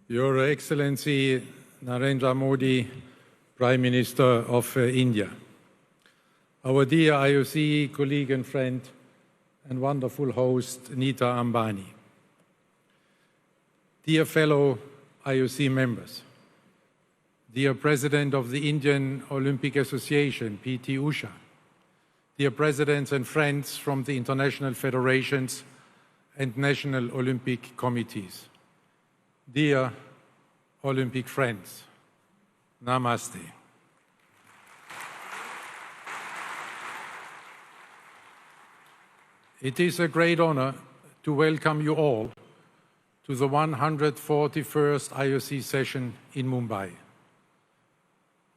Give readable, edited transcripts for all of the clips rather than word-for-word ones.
Your Excellency Narendra Modi, Prime Minister of India, our dear IOC colleague and friend and wonderful host, Nita Ambani, dear fellow IOC members, dear President of the Indian Olympic Association, PT Usha, dear presidents and friends from the international federations and national Olympic committees, dear Olympic friends, Namaste. It is a great honor to welcome you all to the 141st IOC session in Mumbai.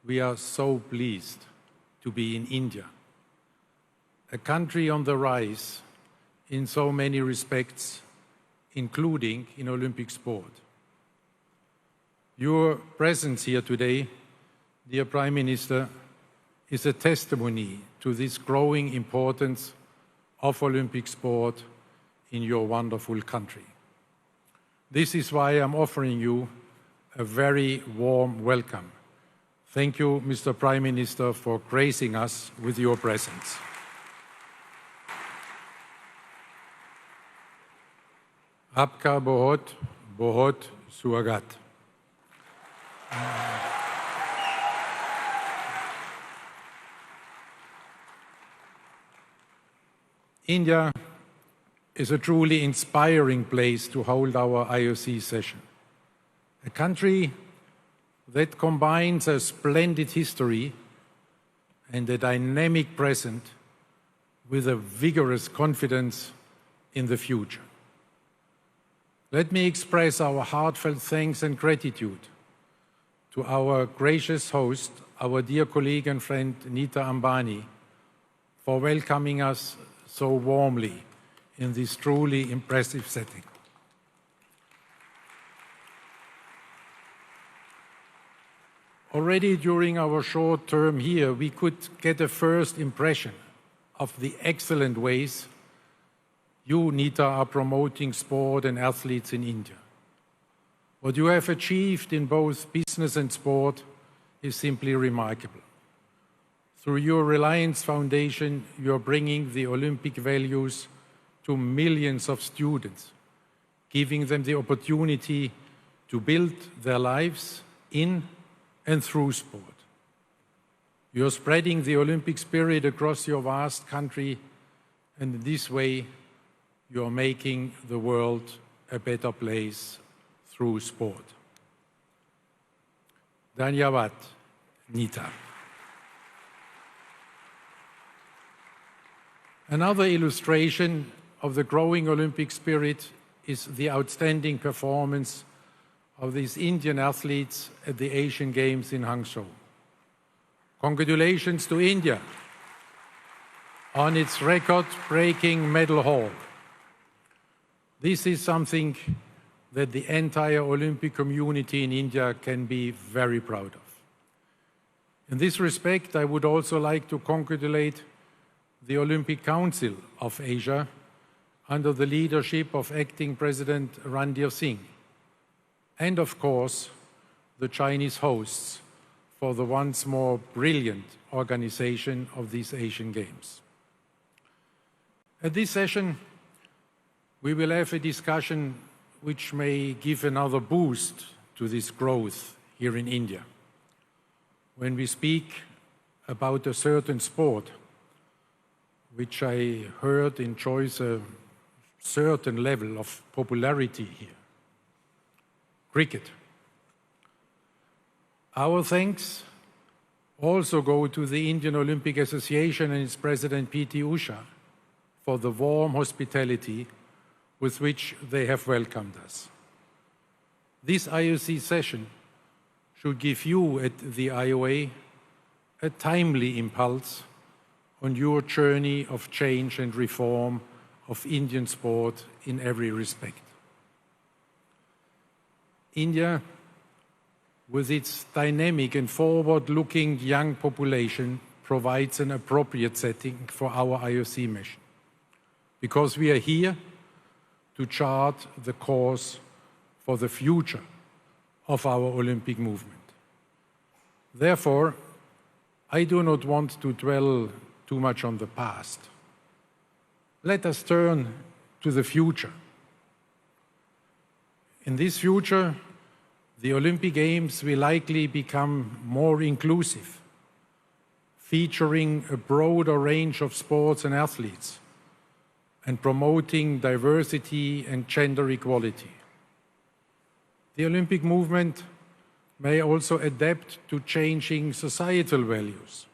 We are so pleased to be in India, a country on the rise in so many respects, including in Olympic sport. Your presence here today, dear Prime Minister, is a testimony to this growing importance of Olympic sport in your wonderful country. This is why I'm offering you a very warm welcome. Thank you, Mr. Prime Minister, for gracing us with your presence. Aapka bahut, bahut swagat. India is a truly inspiring place to hold our IOC session. A country that combines a splendid history and a dynamic present with a vigorous confidence in the future. Let me express our heartfelt thanks and gratitude to our gracious host, our dear colleague and friend Nita Ambani, for welcoming us so warmly in this truly impressive setting. Already during our short term here, we could get a first impression of the excellent ways you, Nita, are promoting sport and athletes in India. What you have achieved in both business and sport is simply remarkable. Through your Reliance Foundation, you are bringing the Olympic values to millions of students, giving them the opportunity to build their lives in and through sport. You are spreading the Olympic spirit across your vast country, and in this way, you are making the world a better place through sport. Dhanyavad, Nita. Another illustration of the growing Olympic spirit is the outstanding performance of these Indian athletes at the Asian Games in Hangzhou. Congratulations to India on its record-breaking medal haul. This is something that the entire Olympic community in India can be very proud of. In this respect, I would also like to congratulate the Olympic Council of Asia under the leadership of Acting President Randir Singh, and of course, the Chinese hosts for the once more brilliant organization of these Asian Games. At this session, we will have a discussion which may give another boost to this growth here in India. When we speak about a certain sport, which I heard enjoys a certain level of popularity here, cricket. Our thanks also go to the Indian Olympic Association and its president PT Usha for the warm hospitality with which they have welcomed us. This IOC session should give you at the IOA a timely impulse on your journey of change and reform of Indian sport in every respect. India, with its dynamic and forward-looking young population, provides an appropriate setting for our IOC mission, because we are here to chart the course for the future of our Olympic movement. Therefore, I do not want to dwell too much on the past. Let us turn to the future. In this future, the Olympic Games will likely become more inclusive, featuring a broader range of sports and athletes, and promoting diversity and gender equality. The Olympic movement may also adapt to changing societal values,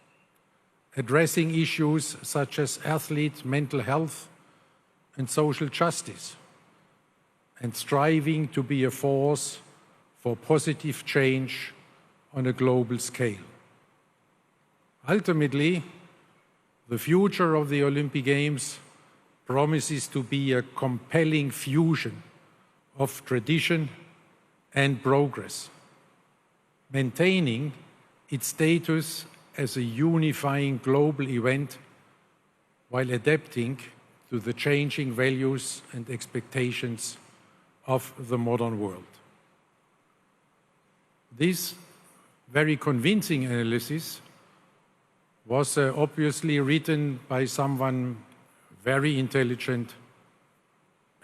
addressing issues such as athlete mental health and social justice, and striving to be a force for positive change on a global scale. Ultimately, the future of the Olympic Games promises to be a compelling fusion of tradition and progress, maintaining its status as a unifying global event while adapting to the changing values and expectations of the modern world. This very convincing analysis was obviously written by someone very intelligent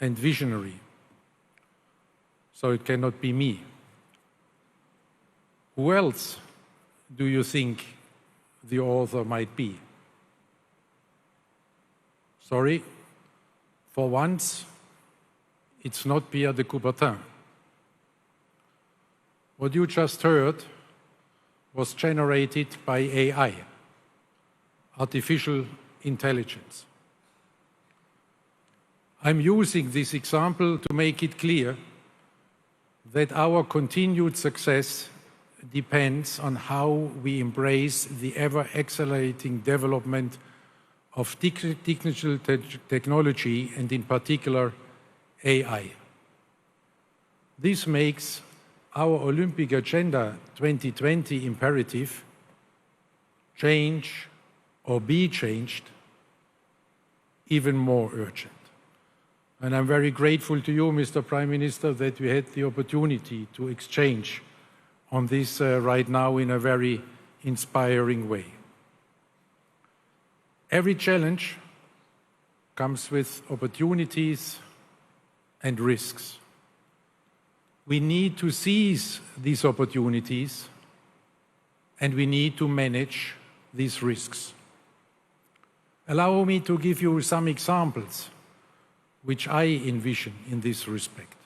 and visionary, so it cannot be me. Who else do you think the author might be? Sorry, for once, it's not Pierre de Coubertin. What you just heard was generated by AI, artificial intelligence. I'm using this example to make it clear that our continued success depends on how we embrace the ever-accelerating development of digital technology and, in particular, AI. This makes our Olympic Agenda 2020 imperative, change or be changed, even more urgent. And I'm very grateful to you, Mr. Prime Minister, that we had the opportunity to exchange on this right now in a very inspiring way. Every challenge comes with opportunities and risks. We need to seize these opportunities and we need to manage these risks. Allow me to give you some examples which I envision in this respect.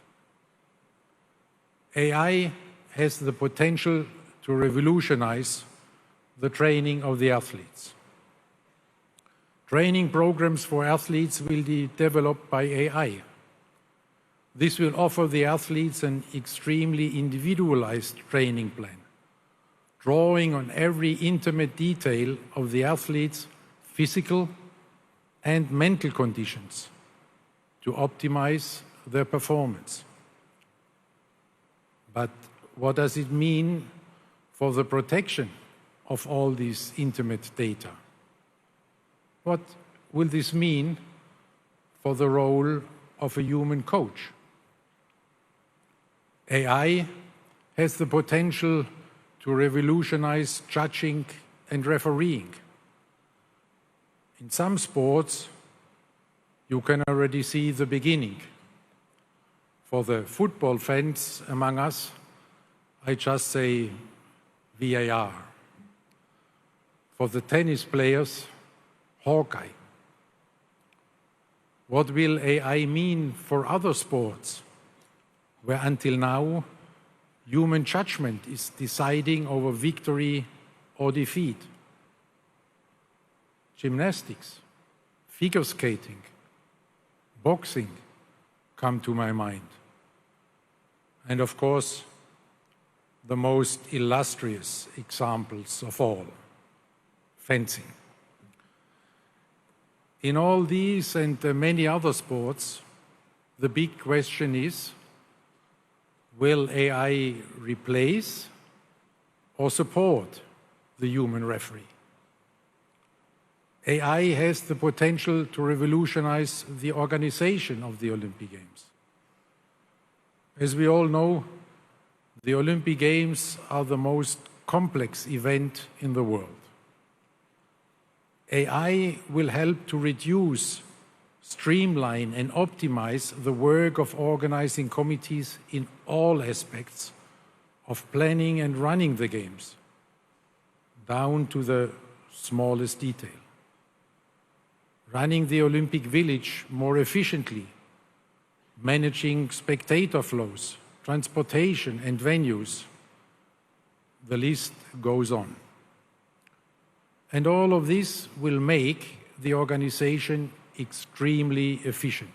AI has the potential to revolutionize the training of the athletes. Training programs for athletes will be developed by AI. This will offer the athletes an extremely individualized training plan, drawing on every intimate detail of the athlete's physical and mental conditions to optimize their performance. But what does it mean for the protection of all these intimate data? What will this mean for the role of a human coach? AI has the potential to revolutionize judging and refereeing. In some sports, you can already see the beginning. For the football fans among us, I just say VAR. For the tennis players, Hawkeye. What will AI mean for other sports, where until now, human judgment is deciding over victory or defeat? Gymnastics, figure skating, boxing come to my mind. And of course, the most illustrious examples of all, fencing. In all these and many other sports, the big question is, will AI replace or support the human referee? AI has the potential to revolutionize the organization of the Olympic Games. As we all know, The Olympic Games are the most complex event in the world. AI will help to reduce, streamline, and optimize the work of organizing committees in all aspects of planning and running the Games, down to the smallest detail. Running the Olympic Village more efficiently, managing spectator flows, transportation and venues. The list goes on. And all of this will make the organization extremely efficient.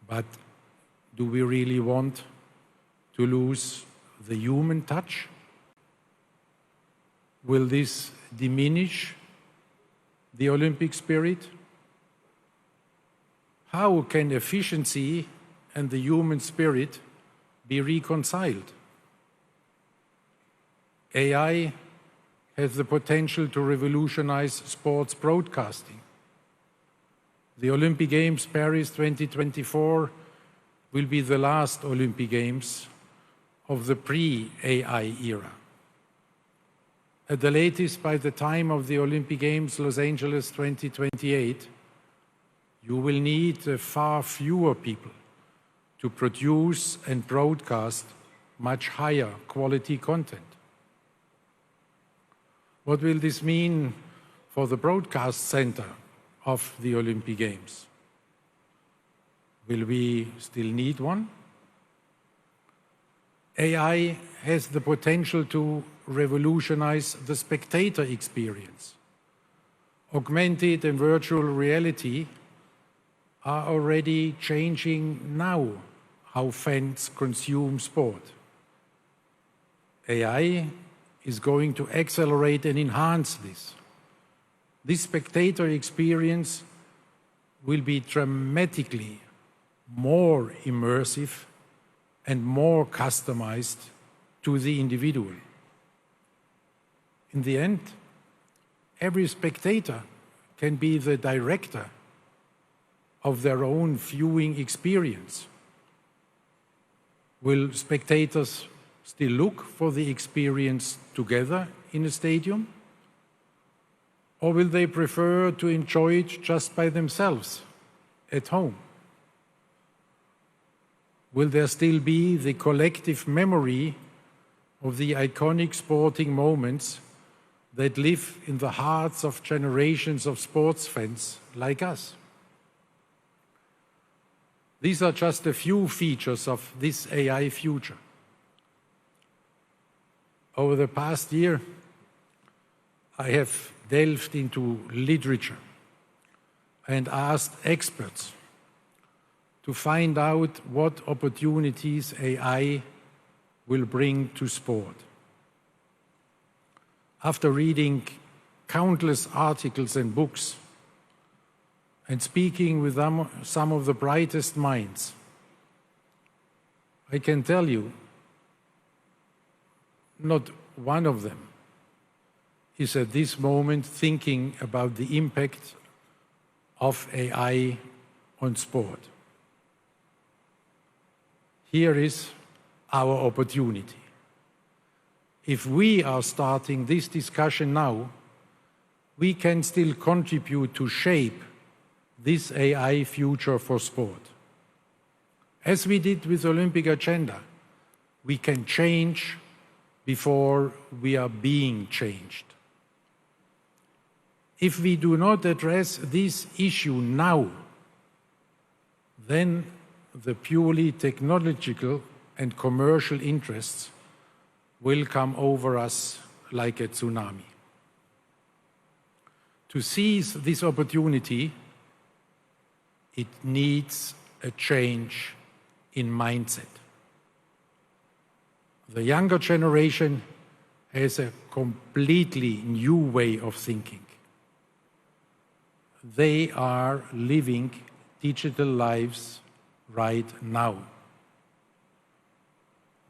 But do we really want to lose the human touch? Will this diminish the Olympic spirit? How can efficiency and the human spirit be reconciled? AI has the potential to revolutionize sports broadcasting. The Olympic Games Paris 2024 will be the last Olympic Games of the pre-AI era. At the latest, by the time of the Olympic Games Los Angeles 2028, you will need far fewer people to produce and broadcast much higher quality content. What will this mean for the broadcast center of the Olympic Games? Will we still need one? AI has the potential to revolutionize the spectator experience. Augmented and virtual reality are already changing now how fans consume sport. AI is going to accelerate and enhance this. This spectator experience will be dramatically more immersive and more customized to the individual. In the end, every spectator can be the director of their own viewing experience. Will spectators still look for the experience together in a stadium? Or will they prefer to enjoy it just by themselves at home? Will there still be the collective memory of the iconic sporting moments that live in the hearts of generations of sports fans like us? These are just a few features of this AI future. Over the past year, I have delved into literature and asked experts to find out what opportunities AI will bring to sport. After reading countless articles and books and speaking with some of the brightest minds, I can tell you, not one of them is at this moment thinking about the impact of AI on sport. Here is our opportunity. If we are starting this discussion now, we can still contribute to shape this AI future for sport. As we did with the Olympic agenda, we can change before we are being changed. If we do not address this issue now, then the purely technological and commercial interests will come over us like a tsunami. To seize this opportunity, it needs a change in mindset. The younger generation has a completely new way of thinking. They are living digital lives right now.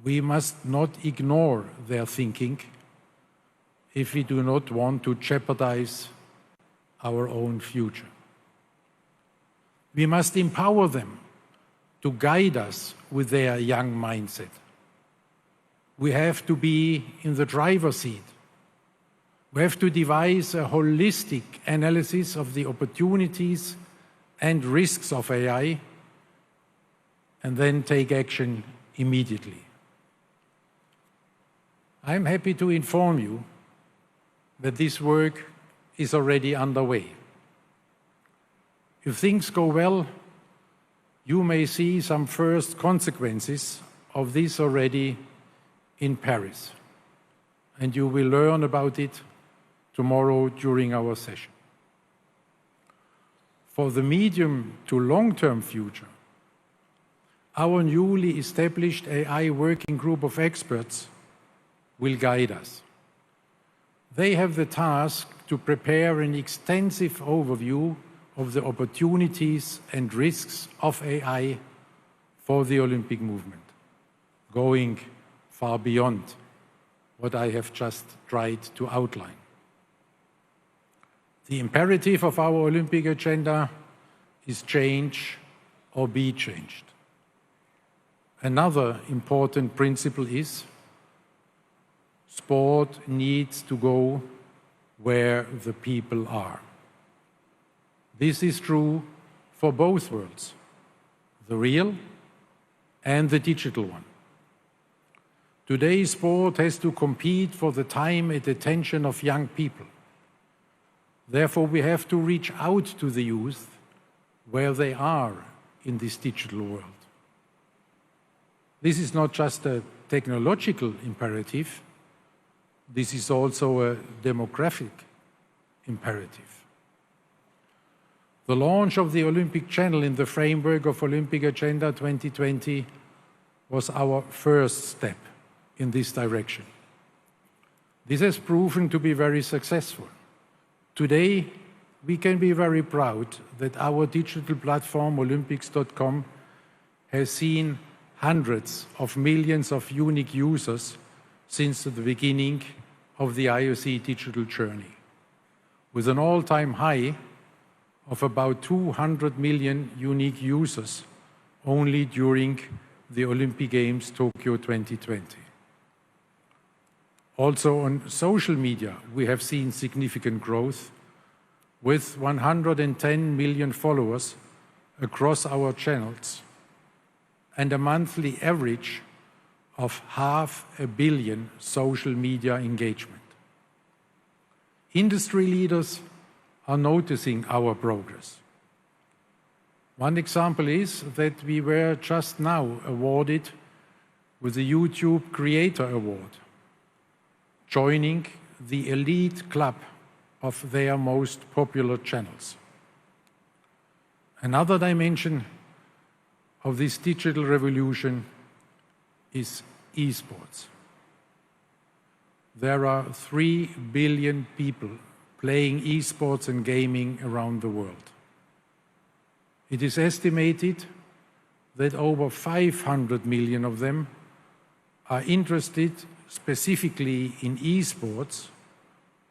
We must not ignore their thinking if we do not want to jeopardize our own future. We must empower them to guide us with their young mindset. We have to be in the driver's seat. We have to devise a holistic analysis of the opportunities and risks of AI and then take action immediately. I'm happy to inform you that this work is already underway. If things go well, you may see some first consequences of this already in Paris, and you will learn about it tomorrow during our session. For the medium to long-term future, our newly established AI working group of experts will guide us. They have the task to prepare an extensive overview of the opportunities and risks of AI for the Olympic movement, going far beyond what I have just tried to outline. The imperative of our Olympic agenda is change or be changed. Another important principle is sport needs to go where the people are. This is true for both worlds, the real and the digital one. Today, sport has to compete for the time and attention of young people. Therefore, we have to reach out to the youth where they are in this digital world. This is not just a technological imperative, this is also a demographic imperative. The launch of the Olympic Channel in the framework of Olympic Agenda 2020 was our first step in this direction. This has proven to be very successful. Today, we can be very proud that our digital platform, Olympics.com, has seen hundreds of millions of unique users since the beginning of the IOC digital journey, with an all-time high of about 200 million unique users only during the Olympic Games Tokyo 2020. Also on social media, we have seen significant growth with 110 million followers across our channels and a monthly average of 500 million social media engagement. Industry leaders are noticing our progress. One example is that we were just now awarded with the YouTube Creator Award, joining the elite club of their most popular channels. Another dimension of this digital revolution is esports. There are 3 billion people playing esports and gaming around the world. It is estimated that over 500 million of them are interested specifically in esports,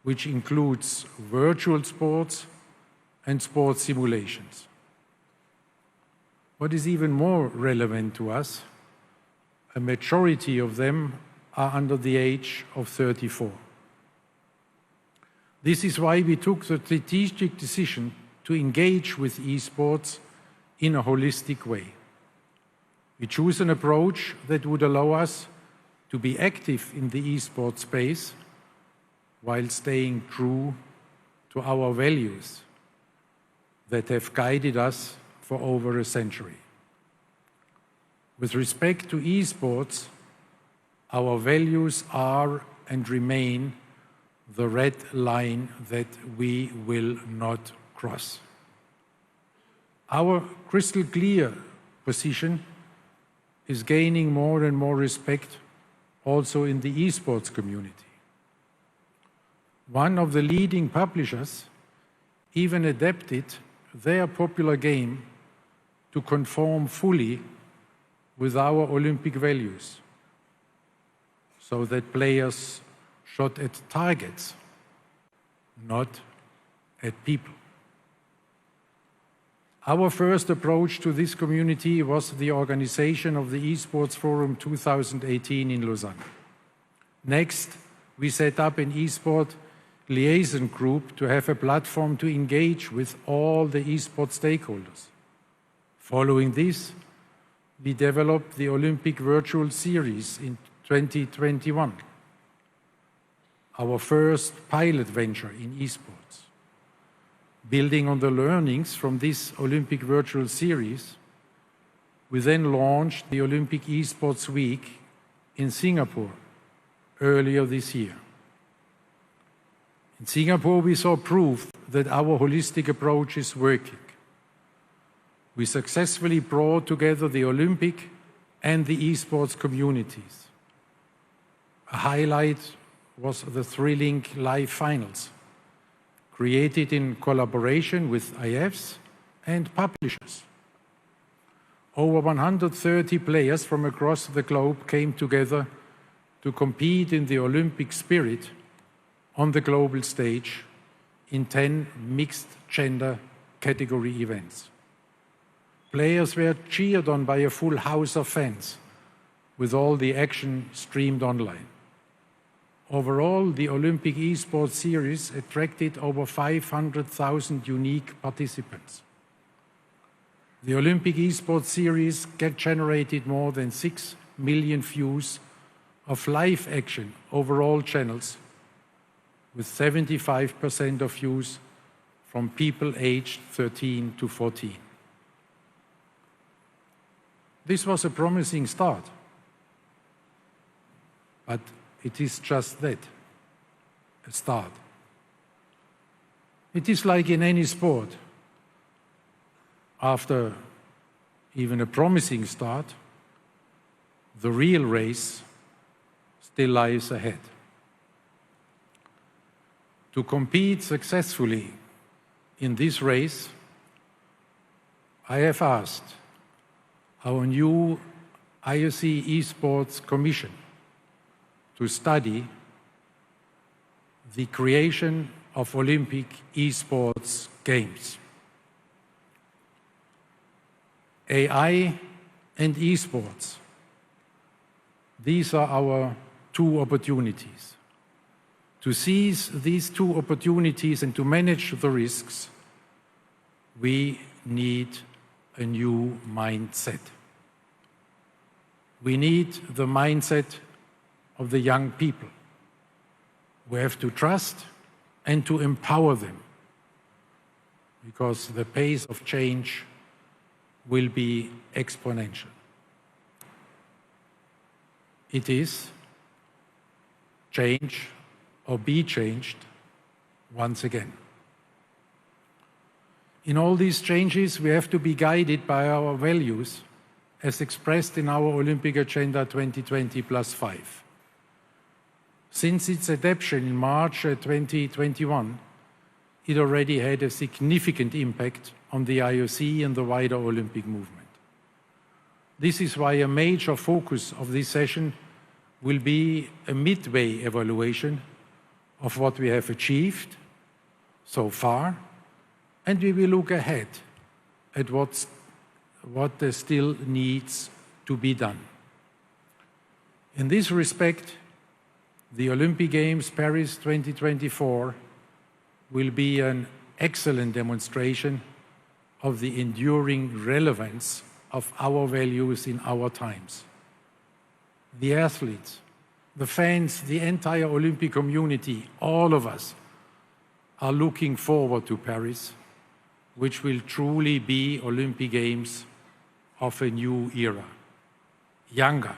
which includes virtual sports and sports simulations. What is even more relevant to us, a majority of them are under the age of 34. This is why we took the strategic decision to engage with esports in a holistic way. We choose an approach that would allow us to be active in the esports space while staying true to our values that have guided us for over a century. With respect to esports, our values are and remain the red line that we will not cross. Our crystal clear position is gaining more and more respect also in the esports community. One of the leading publishers even adapted their popular game to conform fully with our Olympic values, so that players shot at targets, not at people. Our first approach to this community was the organization of the Esports Forum 2018 in Lausanne. Next, we set up an eSport liaison group to have a platform to engage with all the eSport stakeholders. Following this, we developed the Olympic Virtual Series in 2021, our first pilot venture in esports. Building on the learnings from this Olympic Virtual Series, we then launched the Olympic Esports Week in Singapore earlier this year. In Singapore, we saw proof that our holistic approach is working. We successfully brought together the Olympic and the esports communities. A highlight was the thrilling live finals, created in collaboration with IFs and publishers. Over 130 players from across the globe came together to compete in the Olympic spirit on the global stage in 10 mixed-gender category events. Players were cheered on by a full house of fans, with all the action streamed online. Overall, the Olympic Esports Series attracted over 500,000 unique participants. The Olympic Esports Series generated more than 6 million views of live action over all channels, with 75% of views from people aged 13 to 14. This was a promising start, but it is just that, a start. It is like in any sport. After even a promising start, the real race still lies ahead. To compete successfully in this race, I have asked our new IOC Esports Commission to study the creation of Olympic Esports Games. AI and esports, these are our two opportunities. To seize these two opportunities and to manage the risks, we need a new mindset. We need the mindset of the young people. We have to trust and to empower them, because the pace of change will be exponential. It is change or be changed once again. In all these changes, we have to be guided by our values as expressed in our Olympic Agenda 2020+5. Since its adoption in March 2021, it already had a significant impact on the IOC and the wider Olympic movement. This is why a major focus of this session will be a midway evaluation of what we have achieved so far, and we will look ahead at what still needs to be done. In this respect, the Olympic Games Paris 2024 will be an excellent demonstration of the enduring relevance of our values in our times. The athletes, the fans, the entire Olympic community, all of us are looking forward to Paris, which will truly be Olympic Games of a new era. Younger,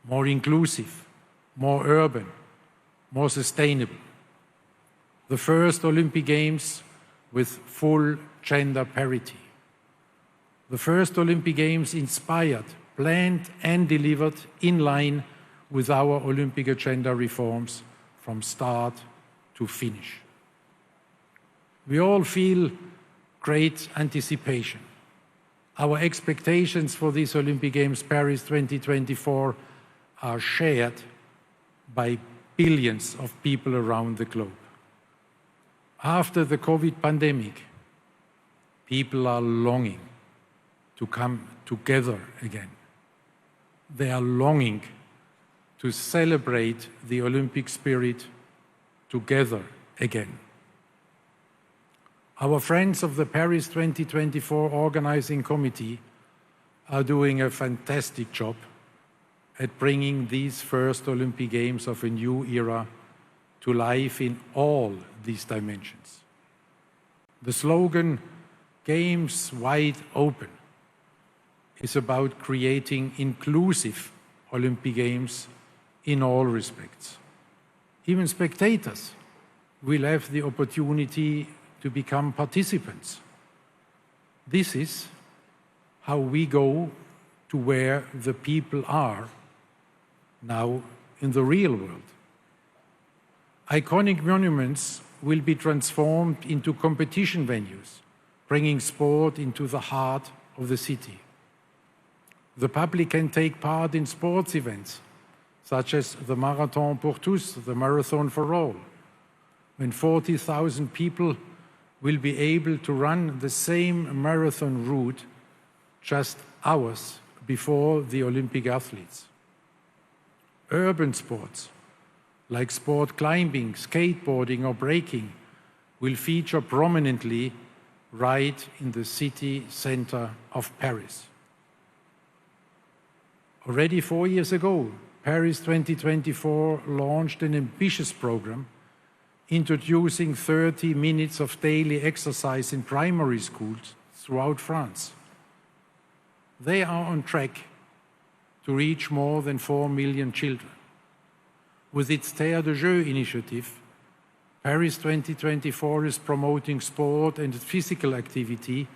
more inclusive, more urban, more sustainable. The first Olympic Games with full gender parity. The first Olympic Games inspired, planned and delivered in line with our Olympic agenda reforms from start to finish. We all feel great anticipation. Our expectations for this Olympic Games Paris 2024 are shared by billions of people around the globe. After the COVID pandemic, People are longing to come together again. They are longing to celebrate the Olympic spirit together again. Our friends of the Paris 2024 Organizing Committee are doing a fantastic job at bringing these first Olympic Games of a new era to life in all these dimensions. The slogan, Games Wide Open, is about creating inclusive Olympic Games in all respects. Even spectators will have the opportunity to become participants. This is how we go to where the people are now in the real world. Iconic monuments will be transformed into competition venues, bringing sport into the heart of the city. The public can take part in sports events, such as the Marathon pour tous, the Marathon for all, when 40,000 people will be able to run the same marathon route just hours before the Olympic athletes. Urban sports, like sport climbing, skateboarding or breaking, will feature prominently right in the city center of Paris. Already 4 years ago, Paris 2024 launched an ambitious program introducing 30 minutes of daily exercise in primary schools throughout France. They are on track to reach more than 4 million children. With its Terre de Jeux initiative, Paris 2024 is promoting sport and physical activity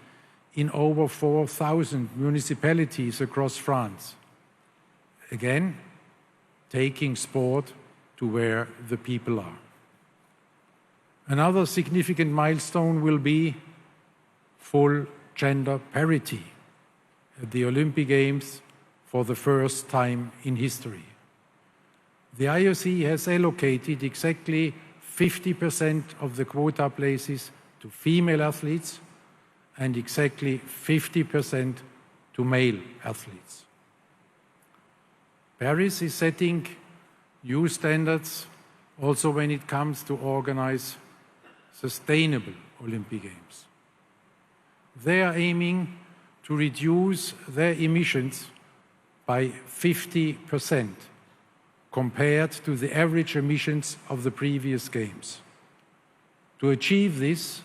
in over 4,000 municipalities across France. Again, taking sport to where the people are. Another significant milestone will be full gender parity at the Olympic Games for the first time in history. The IOC has allocated exactly 50% of the quota places to female athletes and exactly 50% to male athletes. Paris is setting new standards also when it comes to organize sustainable Olympic Games. They are aiming to reduce their emissions by 50% compared to the average emissions of the previous Games. To achieve this,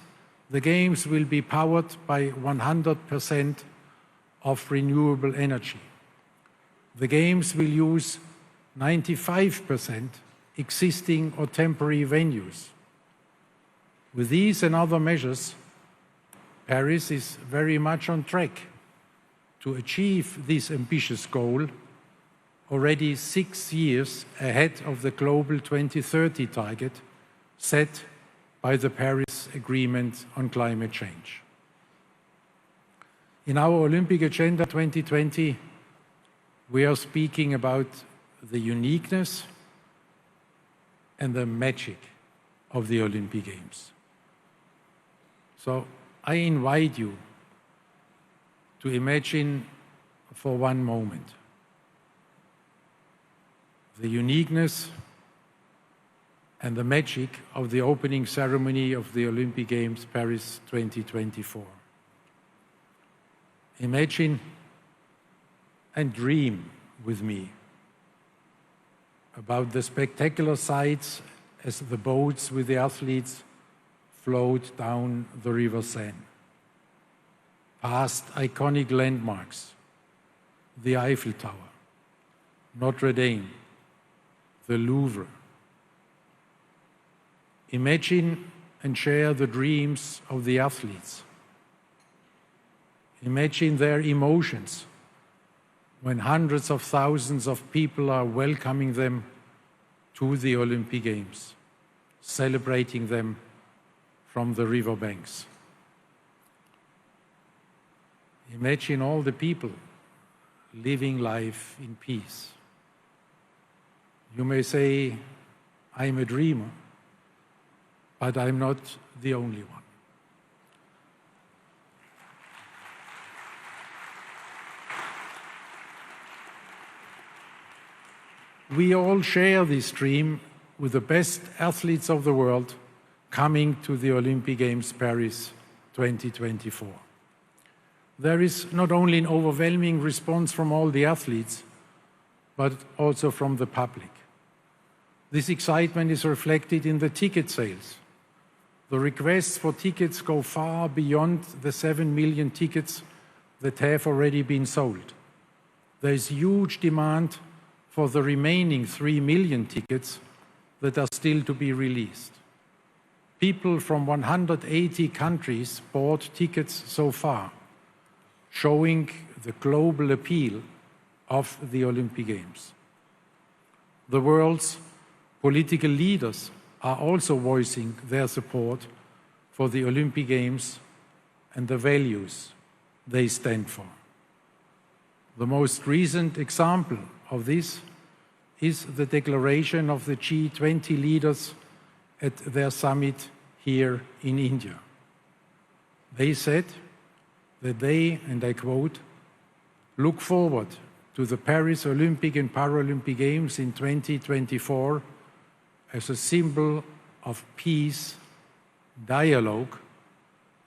the Games will be powered by 100% of renewable energy. The Games will use 95% existing or temporary venues. With these and other measures, Paris is very much on track to achieve this ambitious goal already 6 years ahead of the global 2030 target set by the Paris Agreement on Climate Change. In our Olympic Agenda 2020, we are speaking about the uniqueness and the magic of the Olympic Games. So I invite you to imagine for one moment the uniqueness and the magic of the opening ceremony of the Olympic Games Paris 2024. Imagine and dream with me about the spectacular sights as the boats with the athletes float down the River Seine, past iconic landmarks, the Eiffel Tower, Notre Dame, the Louvre. Imagine and share the dreams of the athletes. Imagine their emotions when hundreds of thousands of people are welcoming them to the Olympic Games, celebrating them from the riverbanks. Imagine all the people living life in peace. You may say, I'm a dreamer, but I'm not the only one. We all share this dream with the best athletes of the world coming to the Olympic Games Paris 2024. There is not only an overwhelming response from all the athletes, but also from the public. This excitement is reflected in the ticket sales. The requests for tickets go far beyond the 7 million tickets that have already been sold. There is huge demand for the remaining 3 million tickets that are still to be released. People from 180 countries bought tickets so far, showing the global appeal of the Olympic Games. The world's political leaders are also voicing their support for the Olympic Games and the values they stand for. The most recent example of this is the declaration of the G20 leaders at their summit here in India. They said that they, and I quote, look forward to the Paris Olympic and Paralympic Games in 2024 as a symbol of peace, dialogue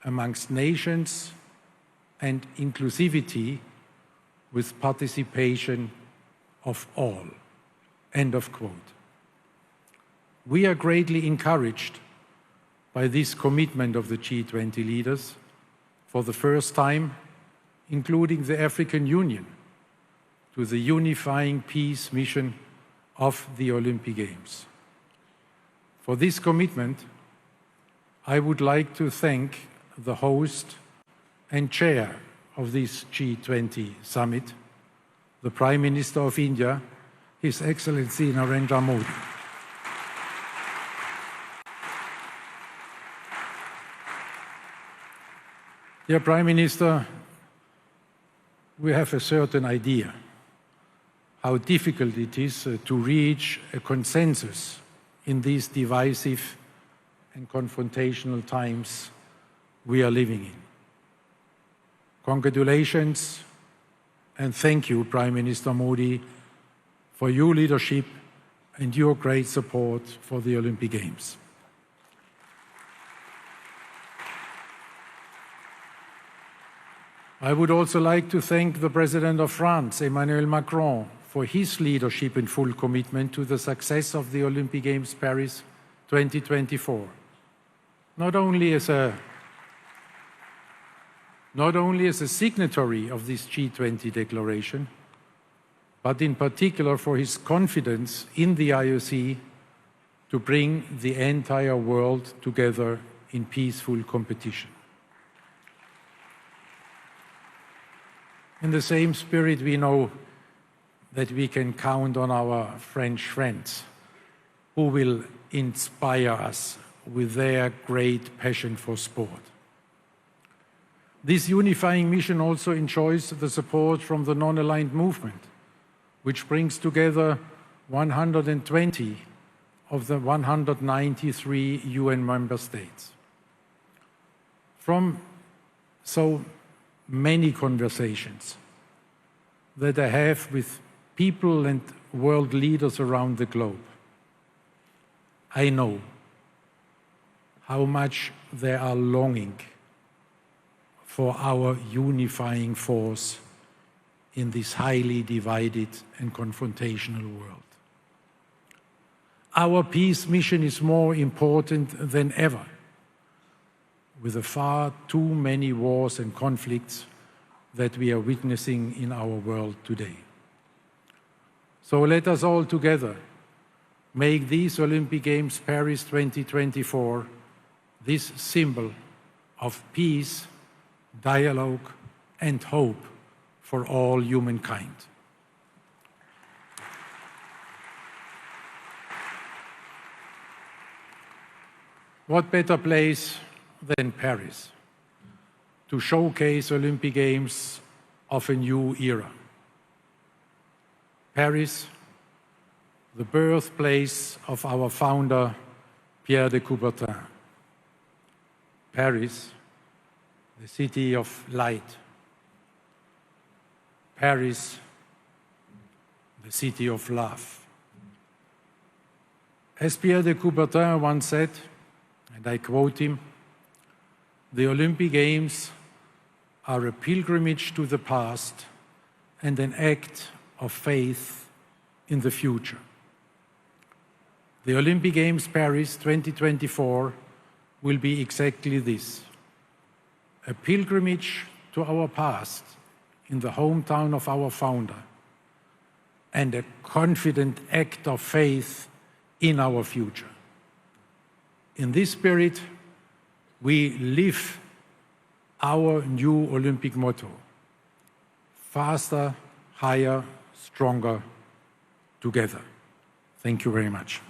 amongst nations, and inclusivity with participation of all. End of quote. We are greatly encouraged by this commitment of the G20 leaders, for the first time, including the African Union, to the unifying peace mission of the Olympic Games. For this commitment, I would like to thank the host and chair of this G20 summit, the Prime Minister of India, His Excellency Narendra Modi. Dear Prime Minister, we have a certain idea how difficult it is to reach a consensus in these divisive and confrontational times we are living in. Congratulations and thank you, Prime Minister Modi, for your leadership and your great support for the Olympic Games. I would also like to thank the President of France, Emmanuel Macron, for his leadership and full commitment to the success of the Olympic Games Paris 2024. Not only as a signatory of this G20 declaration, but in particular for his confidence in the IOC to bring the entire world together in peaceful competition. In the same spirit, we know that we can count on our French friends who will inspire us with their great passion for sport. This unifying mission also enjoys the support from the non-aligned movement, which brings together 120 of the 193 UN member states. From so many conversations that I have with people and world leaders around the globe, I know how much they are longing for our unifying force in this highly divided and confrontational world. Our peace mission is more important than ever, with the far too many wars and conflicts that we are witnessing in our world today. So let us all together make these Olympic Games Paris 2024 this symbol of peace, dialogue, and hope for all humankind. What better place than Paris to showcase Olympic Games of a new era? Paris, the birthplace of our founder, Pierre de Coubertin. Paris, the city of light. Paris, the city of love. As Pierre de Coubertin once said, and I quote him, "The Olympic Games are a pilgrimage to the past and an act of faith in the future." The Olympic Games Paris 2024 will be exactly this, a pilgrimage to our past in the hometown of our founder, and a confident act of faith in our future. In this spirit, we live our new Olympic motto, faster, higher, stronger, together. Thank you very much.